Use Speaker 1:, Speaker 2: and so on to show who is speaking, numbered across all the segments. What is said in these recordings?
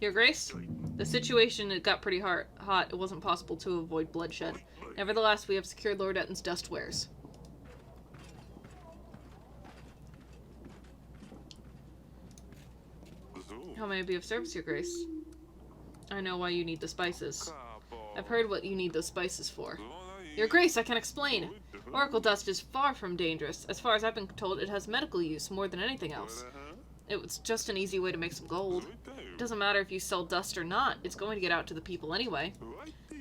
Speaker 1: Your Grace, the situation it got pretty hot. It wasn't possible to avoid bloodshed. Nevertheless, we have secured Lord Etton's dust wares. How may I be of service, Your Grace? I know why you need the spices. I've heard what you need those spices for. Your Grace, I can explain. Oracle dust is far from dangerous. As far as I've been told, it has medical use more than anything else. It's just an easy way to make some gold. It doesn't matter if you sell dust or not, it's going to get out to the people anyway.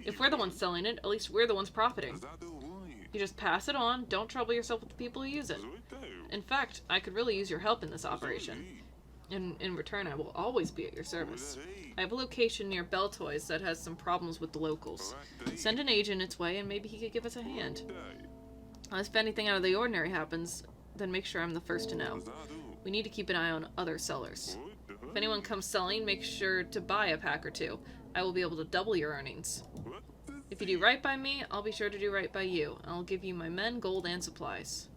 Speaker 1: If we're the ones selling it, at least we're the ones profiting. You just pass it on, don't trouble yourself with the people who use it. In fact, I could really use your help in this operation. In return, I will always be at your service. I have a location near Beltoys that has some problems with the locals. Send an agent its way and maybe he could give us a hand. If anything out of the ordinary happens, then make sure I'm the first to know. We need to keep an eye on other sellers. If anyone comes selling, make sure to buy a pack or two. I will be able to double your earnings. If you do right by me, I'll be sure to do right by you. I'll give you my men, gold, and supplies.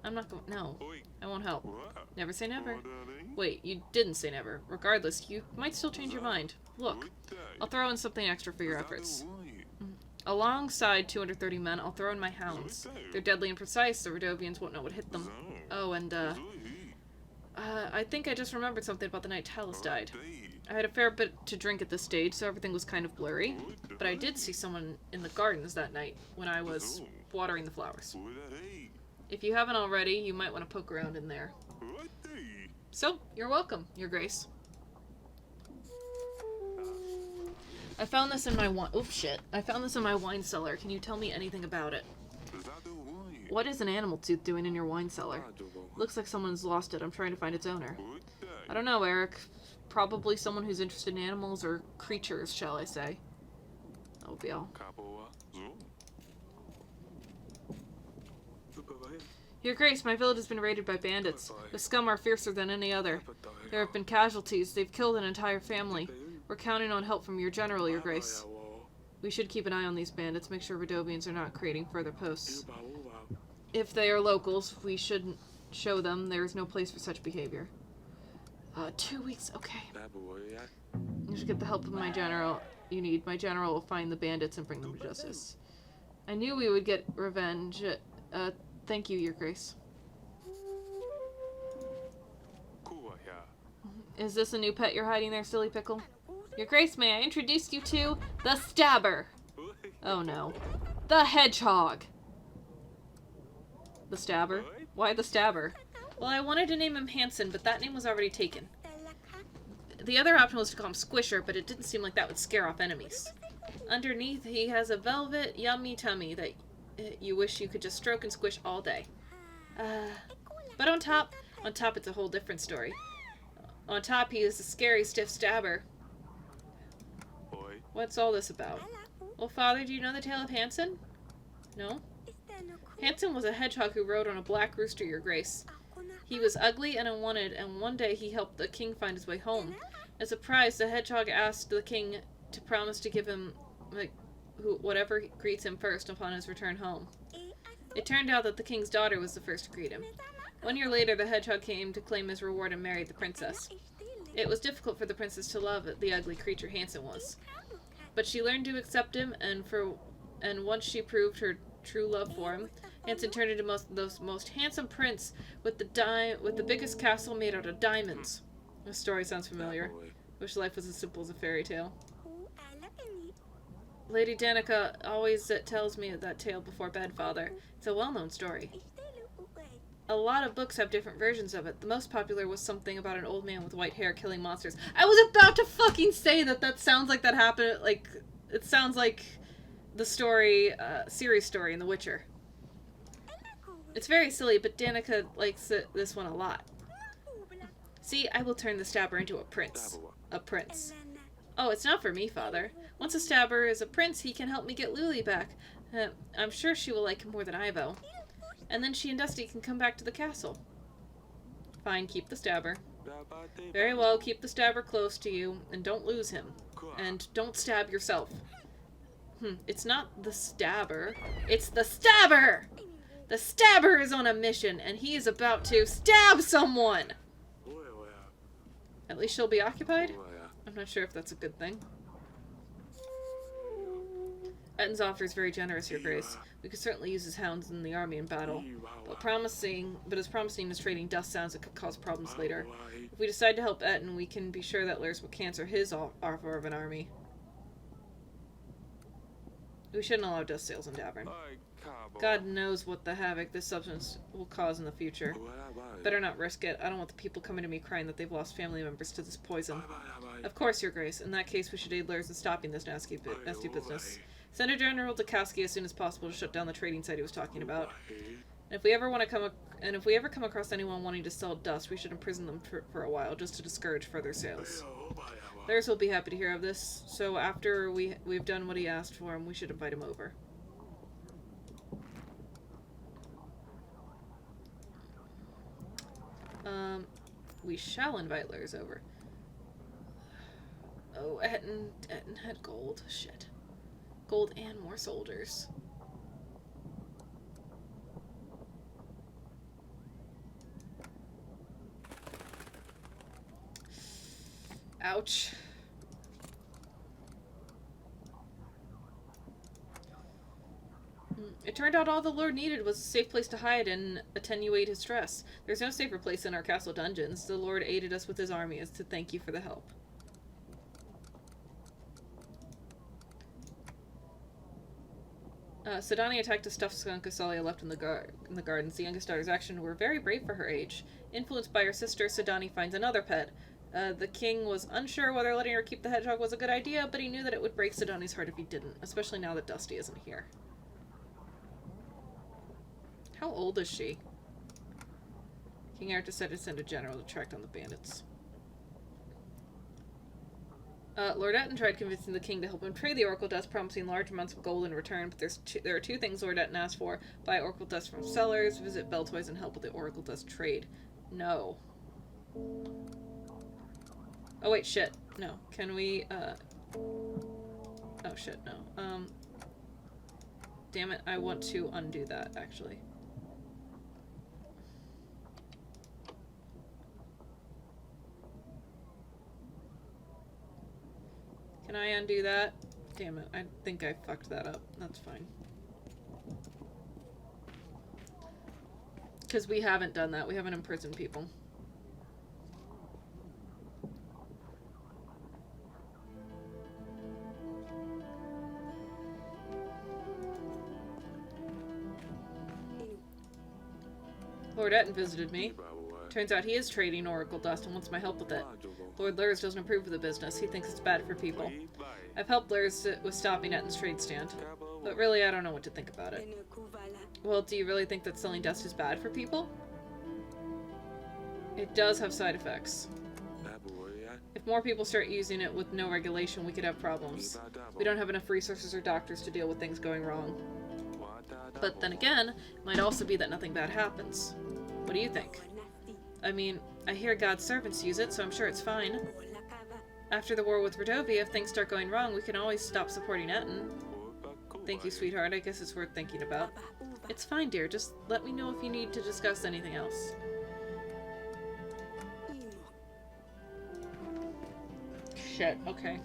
Speaker 1: I'm not going- no. I won't help. Never say never. Wait, you didn't say never. Regardless, you might still change your mind. Look, I'll throw in something extra for your efforts. Alongside 230 men, I'll throw in my hounds. They're deadly and precise, the Radovians won't know what hit them. Oh, and, I think I just remembered something about the night Talus died. I had a fair bit to drink at this stage, so everything was kind of blurry. But I did see someone in the gardens that night, when I was watering the flowers. If you haven't already, you might want to poke around in there. So, you're welcome, Your Grace. I found this in my wine- oops, shit. I found this in my wine cellar. Can you tell me anything about it? What is an animal tooth doing in your wine cellar? Looks like someone's lost it. I'm trying to find its owner. I don't know, Eric. Probably someone who's interested in animals or creatures, shall I say. That will be all. Your Grace, my village has been raided by bandits. The scum are fiercer than any other. There have been casualties. They've killed an entire family. We're counting on help from your general, Your Grace. We should keep an eye on these bandits, make sure Radovians are not creating further posts. If they are locals, we shouldn't show them there is no place for such behavior. 2 weeks, okay. You should get the help of my general you need. My general will find the bandits and bring them to justice. I knew we would get revenge. Thank you, Your Grace. Is this a new pet you're hiding there, silly pickle? Your Grace, may I introduce you to the Stabber? Oh no. The Hedgehog! The Stabber? Why the Stabber? Well, I wanted to name him Hanson, but that name was already taken. The other option was to call him Squisher, but it didn't seem like that would scare off enemies. Underneath, he has a velvet, yummy tummy that you wish you could just stroke and squish all day. But on top it's a whole different story. On top, he is a scary, stiff stabber. What's all this about? Well, Father, do you know the tale of Hanson? No? Hanson was a hedgehog who rode on a black rooster, Your Grace. He was ugly and unwanted, and one day he helped the king find his way home. As a prize, the hedgehog asked the king to promise to give him, whatever greets him first upon his return home. It turned out that the king's daughter was the first to greet him. 1 year later, the hedgehog came to claim his reward and married the princess. It was difficult for the princess to love the ugly creature Hanson was. But she learned to accept him, and once she proved her true love for him, Hanson turned into the most handsome prince with the biggest castle made out of diamonds. The story sounds familiar. Wish life was as simple as a fairy tale. Lady Danica always tells me that tale before bed, Father. It's a well-known story. A lot of books have different versions of it. The most popular was something about an old man with white hair killing monsters. I was about to fucking say that sounds like that happened, like, it sounds like the story, Ciri's story in The Witcher. It's very silly, but Danica likes this one a lot. See, I will turn the Stabber into a prince. A prince. Oh, it's not for me, Father. Once a Stabber is a prince, he can help me get Luli back. I'm sure she will like him more than Ivo. And then she and Dusty can come back to the castle. Fine, keep the Stabber. Very well, keep the Stabber close to you, and don't lose him. And don't stab yourself. It's not the Stabber. It's the Stabber! The Stabber is on a mission, and he is about to stab someone! At least she'll be occupied? I'm not sure if that's a good thing. Etten's offer is very generous, Your Grace. We could certainly use his hounds in the army in battle. But as promising as trading dust sounds, it could cause problems later. If we decide to help Etten, we can be sure that Lurs will cancel his offer of an army. We shouldn't allow dust sales in Davern. God knows what the havoc this substance will cause in the future. Better not risk it. I don't want the people coming to me crying that they've lost family members to this poison. Of course, Your Grace. In that case, we should aid Lurs in stopping this nasty business. Send a General Dukowski as soon as possible to shut down the trading site he was talking about. And if we ever come across anyone wanting to sell dust, we should imprison them for a while, just to discourage further sales. Lurs will be happy to hear of this, so after we've done what he asked for him, we should invite him over. We shall invite Lurs over. Oh, Etten had gold. Shit. Gold and more soldiers. Ouch. It turned out all the Lord needed was a safe place to hide and attenuate his stress. There's no safer place than our castle dungeons. The Lord aided us with his army as to thank you for the help. Sidani attacked a stuffed skunk Asalia left in the gardens. The youngest daughter's actions were very brave for her age. Influenced by her sister, Sidani finds another pet. The king was unsure whether letting her keep the hedgehog was a good idea, but he knew that it would break Sidani's heart if he didn't, especially now that Dusty isn't here. How old is she? King Eric decided to send a general to track down the bandits. Lord Etten tried convincing the king to help him trade the Oracle Dust, promising large amounts of gold in return, but there are two things Lord Etten asked for: buy Oracle Dust from sellers, visit Beltoys, and help with the Oracle Dust trade. No. Oh wait, shit. No. Can we, oh shit, no. Damn it, I want to undo that, actually. Can I undo that? Damn it, I think I fucked that up. That's fine. Because we haven't done that. We haven't imprisoned people. Lord Etten visited me. Turns out he is trading Oracle Dust and wants my help with it. Lord Lurs doesn't approve of the business. He thinks it's bad for people. I've helped Lurs with stopping Etten's trade stand. But really, I don't know what to think about it. Well, do you really think that selling dust is bad for people? It does have side effects. If more people start using it with no regulation, we could have problems. We don't have enough resources or doctors to deal with things going wrong. But then again, it might also be that nothing bad happens. What do you think? I mean, I hear God's servants use it, so I'm sure it's fine. After the war with Rodovia, if things start going wrong, we can always stop supporting Etten. Thank you, sweetheart. I guess it's worth thinking about. It's fine, dear. Just let me know if you need to discuss anything else. Shit, okay.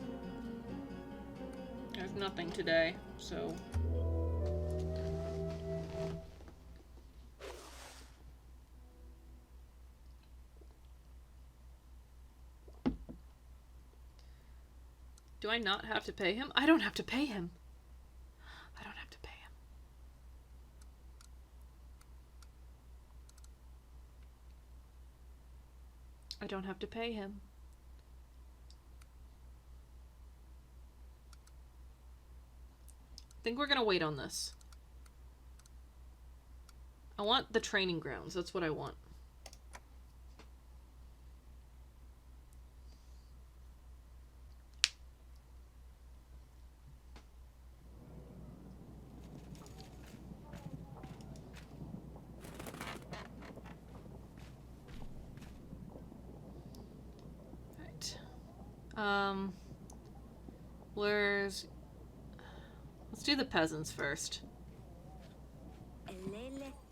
Speaker 1: There's nothing today, so... Do I not have to pay him? I don't have to pay him. I don't have to pay him. I don't have to pay him. I think we're gonna wait on this. I want the training grounds. That's what I want. Let's do the peasants first.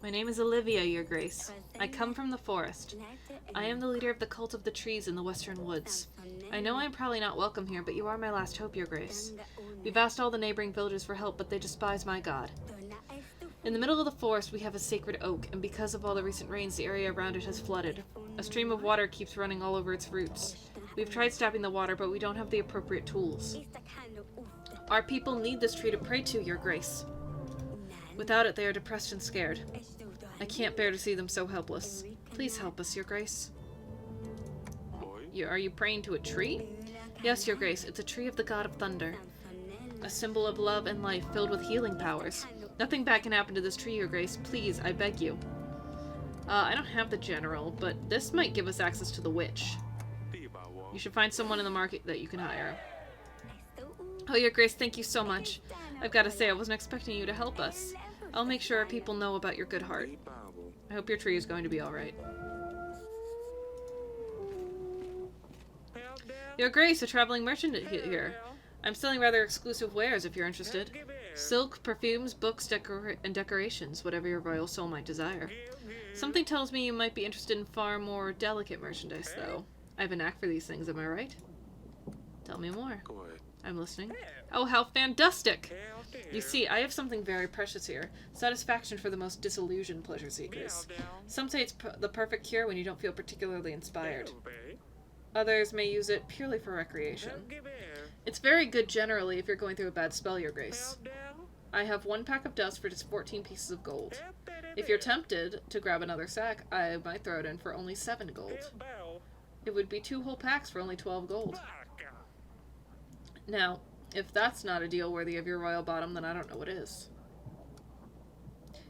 Speaker 1: My name is Olivia, Your Grace. I come from the forest. I am the leader of the cult of the trees in the western woods. I know I am probably not welcome here, but you are my last hope, Your Grace. We've asked all the neighboring villages for help, but they despise my god. In the middle of the forest, we have a sacred oak, and because of all the recent rains, the area around it has flooded. A stream of water keeps running all over its roots. We've tried stopping the water, but we don't have the appropriate tools. Our people need this tree to pray to, Your Grace. Without it, they are depressed and scared. I can't bear to see them so helpless. Please help us, Your Grace. Are you praying to a tree? Yes, Your Grace. It's a tree of the god of thunder. A symbol of love and life filled with healing powers. Nothing bad can happen to this tree, Your Grace. Please, I beg you. I don't have the general, but this might give us access to the witch. You should find someone in the market that you can hire. Oh, Your Grace, thank you so much. I've got to say, I wasn't expecting you to help us. I'll make sure our people know about your good heart. I hope your tree is going to be alright. Your Grace, a traveling merchant here. I'm selling rather exclusive wares if you're interested. Silk, perfumes, books, and decorations, whatever your royal soul might desire. Something tells me you might be interested in far more delicate merchandise, though. I have a knack for these things, am I right? Tell me more. I'm listening. Oh, how fantastic! You see, I have something very precious here. Satisfaction for the most disillusioned pleasure seekers. Some say it's the perfect cure when you don't feel particularly inspired. Others may use it purely for recreation. It's very good generally if you're going through a bad spell, Your Grace. I have 1 pack of dust for just 14 pieces of gold. If you're tempted to grab another sack, I might throw it in for only 7 gold. It would be 2 whole packs for only 12 gold. Now, if that's not a deal worthy of your royal bottom, then I don't know what is.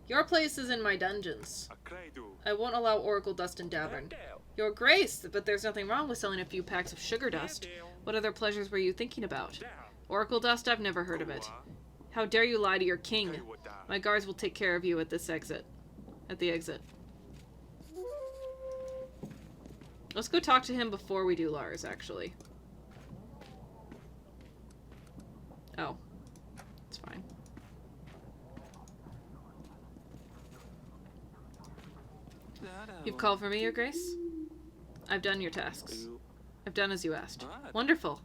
Speaker 1: Your place is in my dungeons. I won't allow Oracle dust in Davern. Your Grace, but there's nothing wrong with selling a few packs of sugar dust. What other pleasures were you thinking about? Oracle dust? I've never heard of it. How dare you lie to your king? My guards will take care of you at this exit. At the exit. Let's go talk to him before we do Lars, actually. Oh. It's fine. You've called for me, Your Grace? I've done your tasks. I've done as you asked. Wonderful.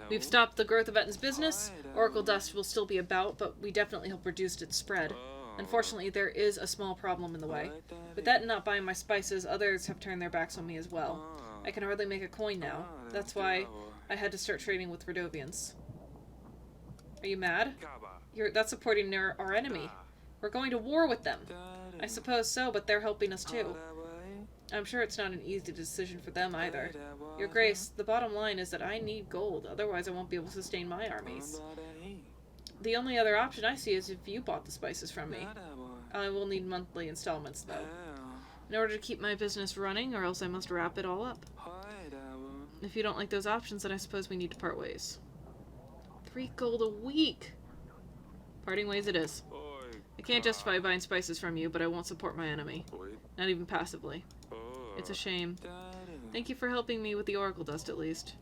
Speaker 1: We've stopped the growth of Etten's business. Oracle dust will still be about, but we definitely help reduce its spread. Unfortunately, there is a small problem in the way. With that not buying my spices, others have turned their backs on me as well. I can hardly make a coin now. That's why I had to start trading with Radovians. Are you mad? That's supporting our enemy. We're going to war with them. I suppose so, but they're helping us too. I'm sure it's not an easy decision for them either. Your Grace, the bottom line is that I need gold, otherwise I won't be able to sustain my armies. The only other option I see is if you bought the spices from me. I will need monthly installments, though, in order to keep my business running, or else I must wrap it all up. If you don't like those options, then I suppose we need to part ways. 3 gold a week! Parting ways it is. I can't justify buying spices from you, but I won't support my enemy. Not even passively. It's a shame. Thank you for helping me with the Oracle dust, at least.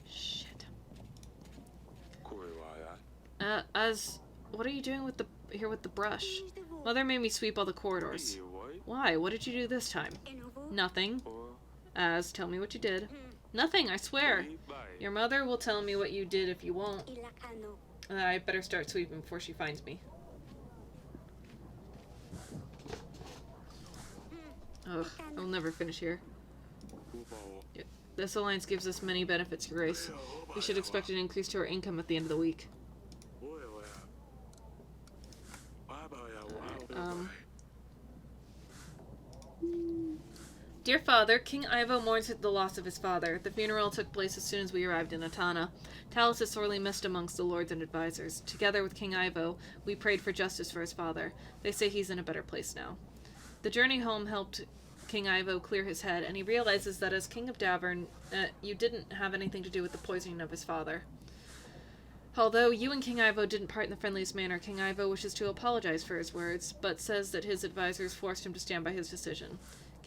Speaker 1: Shit. What are you doing with the brush? Mother made me sweep all the corridors. Why? What did you do this time? Nothing. Tell me what you did. Nothing, I swear. Your mother will tell me what you did if you won't. I better start sweeping before she finds me. Ugh, I'll never finish here. This alliance gives us many benefits, Your Grace. We should expect an increase to our income at the end of the week. Dear Father, King Ivo mourns the loss of his father. The funeral took place as soon as we arrived in Atana. Talus is sorely missed amongst the lords and advisors. Together with King Ivo, we prayed for justice for his father. They say he's in a better place now. The journey home helped King Ivo clear his head, and he realizes that as King of Davern, you didn't have anything to do with the poisoning of his father. Although you and King Ivo didn't part in the friendliest manner, King Ivo wishes to apologize for his words, but says that his advisors forced him to stand by his decision.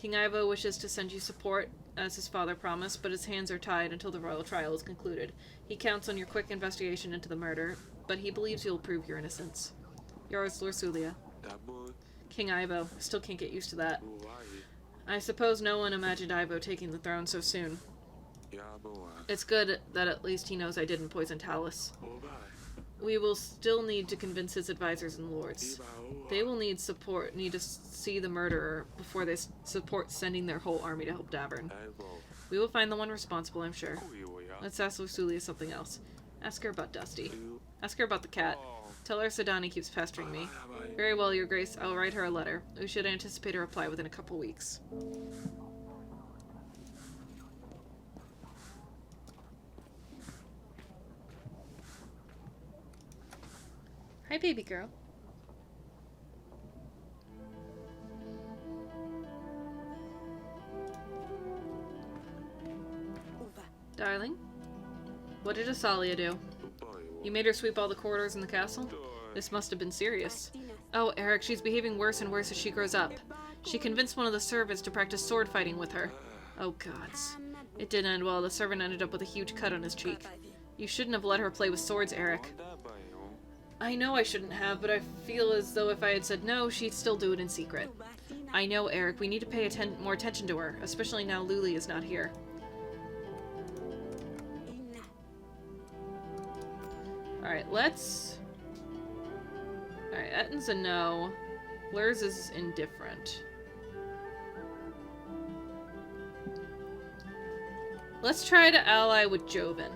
Speaker 1: King Ivo wishes to send you support, as his father promised, but his hands are tied until the royal trial is concluded. He counts on your quick investigation into the murder, but he believes you'll prove your innocence. Yours, Lorsulia. King Ivo. Still can't get used to that. I suppose no one imagined Ivo taking the throne so soon. It's good that at least he knows I didn't poison Talus. We will still need to convince his advisors and lords. They will need to see the murderer before they support sending their whole army to help Davern. We will find the one responsible, I'm sure. Let's ask Lusulia something else. Ask her about Dusty. Ask her about the cat. Tell her Sadani keeps pestering me. Very well, Your Grace. I will write her a letter. We should anticipate a reply within a couple weeks. Hi, baby girl. Darling? What did Asalia do? You made her sweep all the corridors in the castle? This must have been serious. Oh, Eric, she's behaving worse and worse as she grows up. She convinced one of the servants to practice sword fighting with her. Oh, gods. It didn't end well. The servant ended up with a huge cut on his cheek. You shouldn't have let her play with swords, Eric. I know I shouldn't have, but I feel as though if I had said no, she'd still do it in secret. I know, Eric. We need to pay more attention to her, especially now Luli is not here. Alright, let's... Alright, Etten's a no. Lurs is indifferent. Let's try to ally with Joven.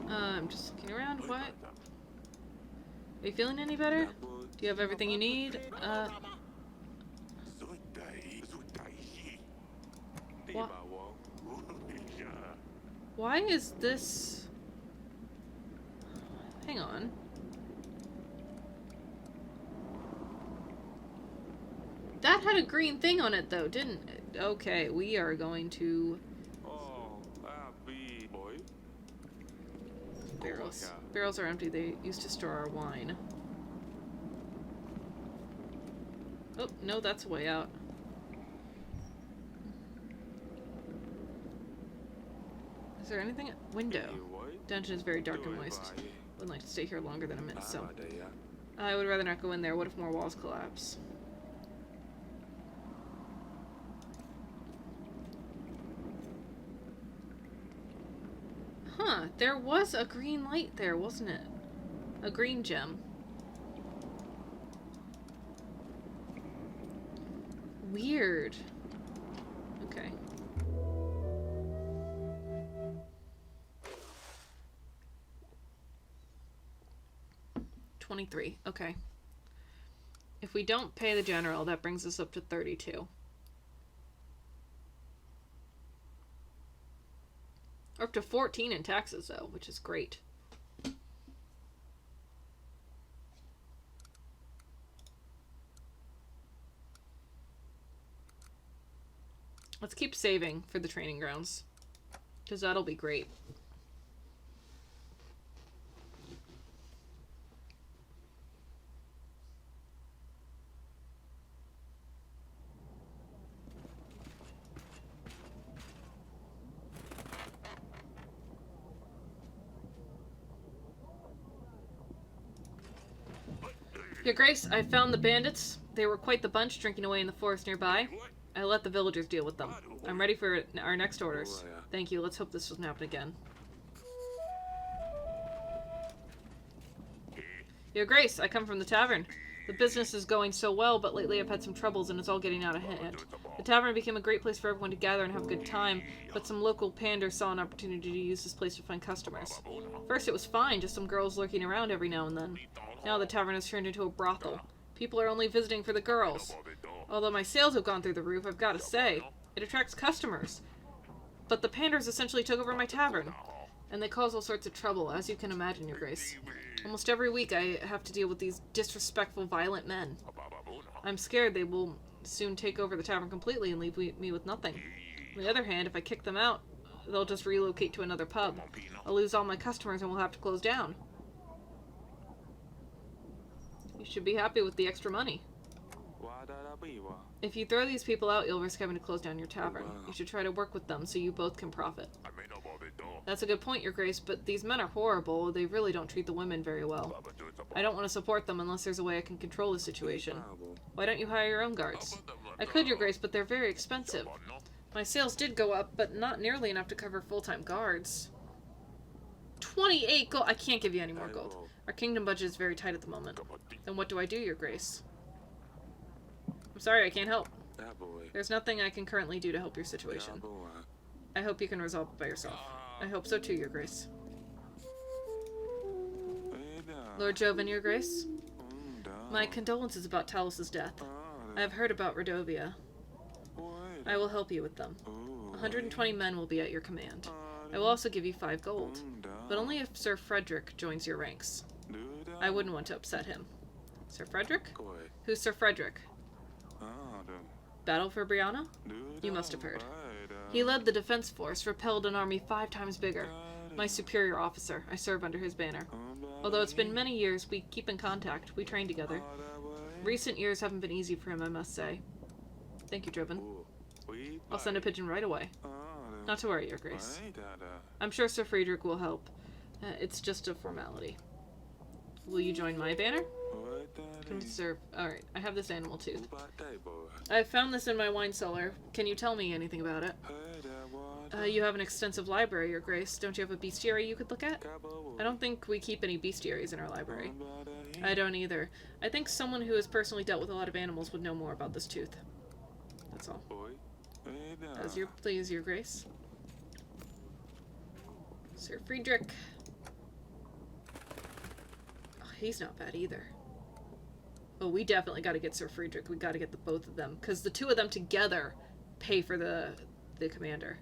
Speaker 1: I'm just looking around. What? Are you feeling any better? Do you have everything you need? Why is this... Hang on. That had a green thing on it, though, didn't it? Okay, we are going to... Barrels. Barrels are empty. They used to store our wine. Oh, no, that's a way out. Is there anything? Window. Dungeon is very dark and moist. Wouldn't like to stay here longer than a minute, so... I would rather not go in there. What if more walls collapse? Huh, there was a green light there, wasn't it? A green gem. Weird. Okay. $23. Okay. If we don't pay the general, that brings us up to 32. Or up to 14 in taxes, though, which is great. Let's keep saving for the training grounds, because that'll be great. Your Grace, I found the bandits. They were quite the bunch drinking away in the forest nearby. I let the villagers deal with them. I'm ready for our next orders. Thank you. Let's hope this doesn't happen again. Your Grace, I come from the tavern. The business is going so well, but lately I've had some troubles and it's all getting out of hand. The tavern became a great place for everyone to gather and have a good time, but some local panders saw an opportunity to use this place to find customers. First it was fine, just some girls lurking around every now and then. Now the tavern has turned into a brothel. People are only visiting for the girls. Although my sales have gone through the roof, I've got to say, it attracts customers. But the panders essentially took over my tavern. And they cause all sorts of trouble, as you can imagine, Your Grace. Almost every week I have to deal with these disrespectful, violent men. I'm scared they will soon take over the tavern completely and leave me with nothing. On the other hand, if I kick them out, they'll just relocate to another pub. I'll lose all my customers and we'll have to close down. You should be happy with the extra money. If you throw these people out, you'll risk having to close down your tavern. You should try to work with them so you both can profit. That's a good point, Your Grace, but these men are horrible. They really don't treat the women very well. I don't want to support them unless there's a way I can control the situation. Why don't you hire your own guards? I could, Your Grace, but they're very expensive. My sales did go up, but not nearly enough to cover full-time guards. 28 gold! I can't give you any more gold. Our kingdom budget is very tight at the moment. Then what do I do, Your Grace? I'm sorry, I can't help. There's nothing I can currently do to help your situation. I hope you can resolve it by yourself. I hope so too, Your Grace. Lord Joven, Your Grace. My condolences about Talos' death. I have heard about Redovia. I will help you with them. 120 men will be at your command. I will also give you 5 gold. But only if Sir Frederick joins your ranks. I wouldn't want to upset him. Sir Frederick? Who's Sir Frederick? Battle for Brianna? You must have heard. He led the defense force, repelled an army 5 times bigger. My superior officer. I serve under his banner. Although it's been many years, we keep in contact. We train together. Recent years haven't been easy for him, I must say. Thank you, Joven. I'll send a pigeon right away. Not to worry, Your Grace. I'm sure Sir Friedrich will help. It's just a formality. Will you join my banner? Serve. Alright, I have this animal tooth. I found this in my wine cellar. Can you tell me anything about it? You have an extensive library, Your Grace. Don't you have a bestiary you could look at? I don't think we keep any bestiaries in our library. I don't either. I think someone who has personally dealt with a lot of animals would know more about this tooth. That's all. As your please, Your Grace. Sir Friedrich. Oh, he's not bad either. Oh, we definitely got to get Sir Friedrich. We got to get the both of them, because the 2 of them together pay for the commander.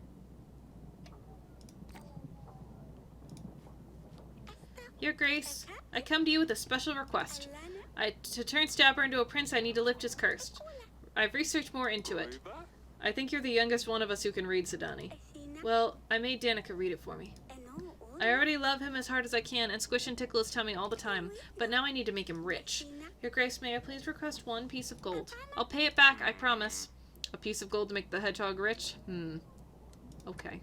Speaker 1: Your Grace, I come to you with a special request. To turn Stabber into a prince, I need to lift his curse. I've researched more into it. I think you're the youngest one of us who can read, Sidani. Well, I made Danica read it for me. I already love him as hard as I can, and squish and tickle his tummy all the time, but now I need to make him rich. Your Grace, may I please request 1 piece of gold? I'll pay it back, I promise. A piece of gold to make the hedgehog rich? Okay.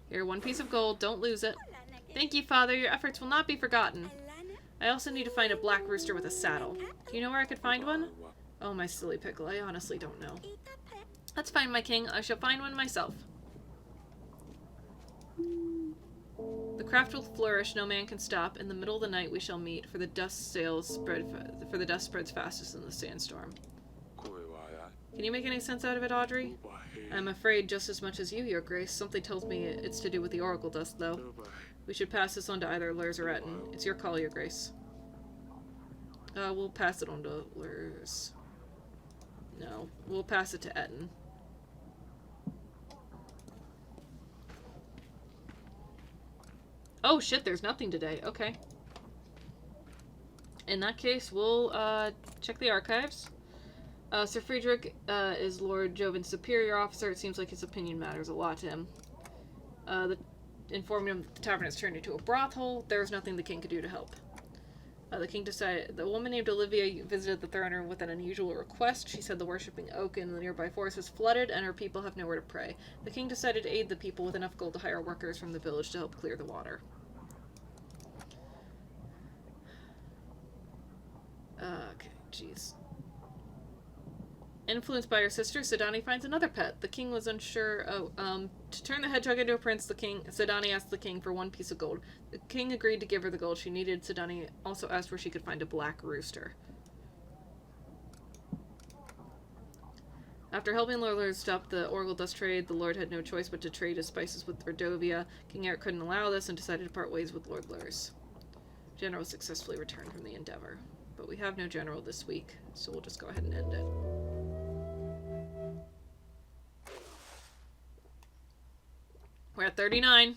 Speaker 1: Here, 1 piece of gold, don't lose it. Thank you, Father, your efforts will not be forgotten. I also need to find a black rooster with a saddle. Do you know where I could find one? Oh, my silly pickle, I honestly don't know. That's fine, my king, I shall find one myself. The craft will flourish, no man can stop. In the middle of the night we shall meet, for the dust spreads fastest in the sandstorm. Can you make any sense out of it, Audrey? I'm afraid just as much as you, Your Grace. Something tells me it's to do with the oracle dust, though. We should pass this on to either Lurs or Etten. It's your call, Your Grace. We'll pass it on to Lurs. No, we'll pass it to Etten. Oh shit, there's nothing today. Okay. In that case, we'll check the archives. Sir Friedrich is Lord Joven's superior officer. It seems like his opinion matters a lot to him. Informing him that the tavern has turned into a brothel. There was nothing the king could do to help. The king decided the woman named Olivia visited the throne with an unusual request. She said the worshipping oak in the nearby forest is flooded and her people have nowhere to pray. The king decided to aid the people with enough gold to hire workers from the village to help clear the water. Okay, jeez. Influenced by her sister, Sidani finds another pet. The king was unsure. To turn the hedgehog into a prince, Sidani asked the king for 1 piece of gold. The king agreed to give her the gold she needed. Sidani also asked where she could find a black rooster. After helping Lord Lurs stop the oracle dust trade, the lord had no choice but to trade his spices with Redovia. King Eric couldn't allow this and decided to part ways with Lord Lurs. General successfully returned from the endeavor. But we have no general this week, so we'll just go ahead and end it. We're at 39.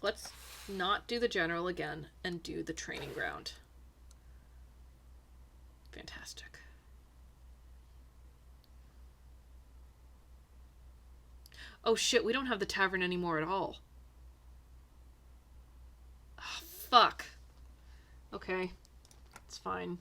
Speaker 1: Let's not do the general again and do the training ground. fantastic. Oh shit, we don't have the tavern anymore at all. Oh, fuck. Okay. It's fine.